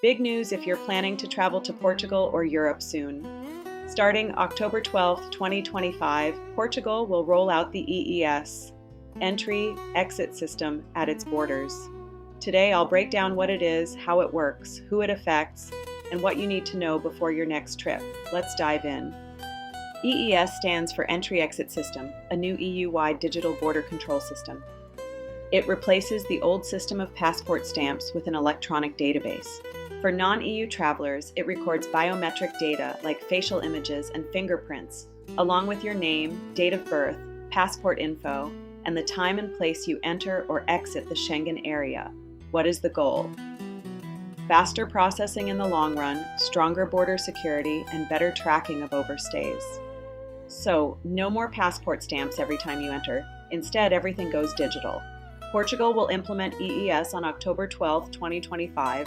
Big news if you're planning to travel to Portugal or Europe soon. Starting October 12, 2025, Portugal will roll out the EES, entry-exit system, at its borders. Today, I'll break down what it is, how it works, who it affects, and what you need to know before your next trip. Let's dive in. EES stands for Entry-Exit System, a new EU-wide digital border control system. It replaces the old system of passport stamps with an electronic database. For non-EU travelers, it records biometric data like facial images and fingerprints, along with your name, date of birth, passport info, and the time and place you enter or exit the Schengen area. What is the goal? Faster processing in the long run, stronger border security, and better tracking of overstays. So, no more passport stamps every time you enter. Instead, everything goes digital. Portugal will implement EES on October 12, 2025.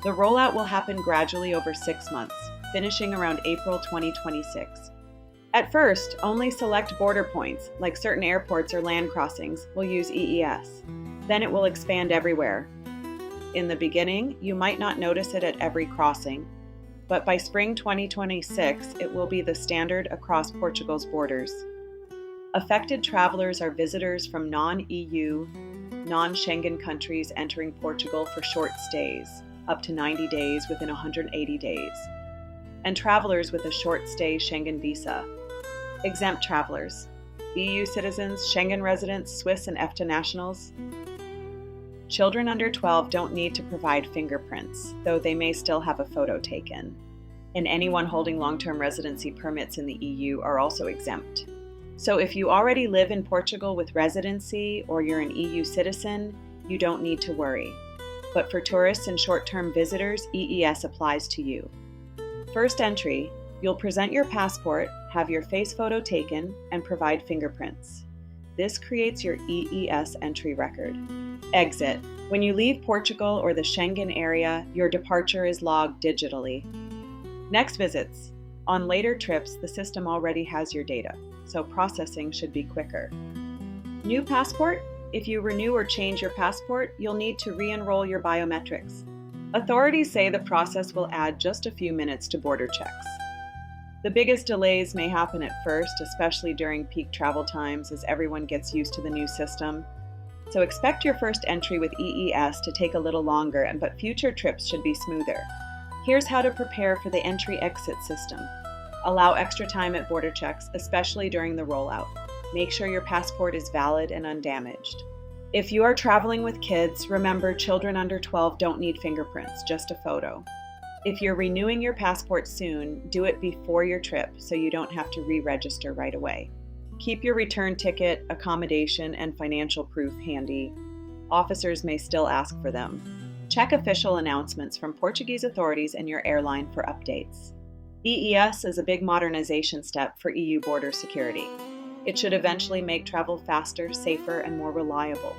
The rollout will happen gradually over 6 months, finishing around April 2026. At first, only select border points, like certain airports or land crossings, will use EES. Then it will expand everywhere. In the beginning, you might not notice it at every crossing, but by spring 2026, it will be the standard across Portugal's borders. Affected travelers are visitors from non-EU, non-Schengen countries entering Portugal for short stays, up to 90 days within 180 days, and travelers with a short stay Schengen visa. Exempt travelers, EU citizens, Schengen residents, Swiss and EFTA nationals. Children under 12 don't need to provide fingerprints, though they may still have a photo taken. And anyone holding long-term residency permits in the EU are also exempt. So if you already live in Portugal with residency or you're an EU citizen, you don't need to worry. But for tourists and short-term visitors, EES applies to you. First entry, you'll present your passport, have your face photo taken, and provide fingerprints. This creates your EES entry record. Exit. When you leave Portugal or the Schengen area, your departure is logged digitally. Next visits. On later trips, the system already has your data, so processing should be quicker. New passport? If you renew or change your passport, you'll need to re-enroll your biometrics. Authorities say the process will add just a few minutes to border checks. The biggest delays may happen at first, especially during peak travel times as everyone gets used to the new system. So expect your first entry with EES to take a little longer, but future trips should be smoother. Here's how to prepare for the entry-exit system. Allow extra time at border checks, especially during the rollout. Make sure your passport is valid and undamaged. If you are traveling with kids, remember children under 12 don't need fingerprints, just a photo. If you're renewing your passport soon, do it before your trip so you don't have to re-register right away. Keep your return ticket, accommodation, and financial proof handy. Officers may still ask for them. Check official announcements from Portuguese authorities and your airline for updates. EES is a big modernization step for EU border security. It should eventually make travel faster, safer, and more reliable.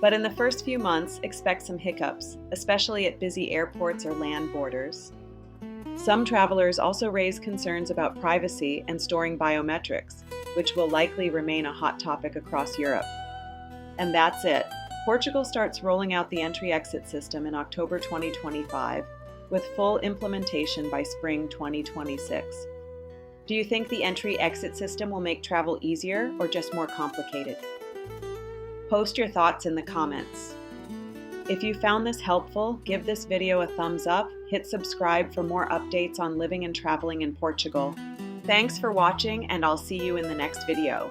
But in the first few months, expect some hiccups, especially at busy airports or land borders. Some travelers also raise concerns about privacy and storing biometrics, which will likely remain a hot topic across Europe. And that's it. Portugal starts rolling out the entry-exit system in October 2025, with full implementation by spring 2026. Do you think the entry-exit system will make travel easier or just more complicated? Post your thoughts in the comments. If you found this helpful, give this video a thumbs up, hit subscribe for more updates on living and traveling in Portugal. Thanks for watching, and I'll see you in the next video.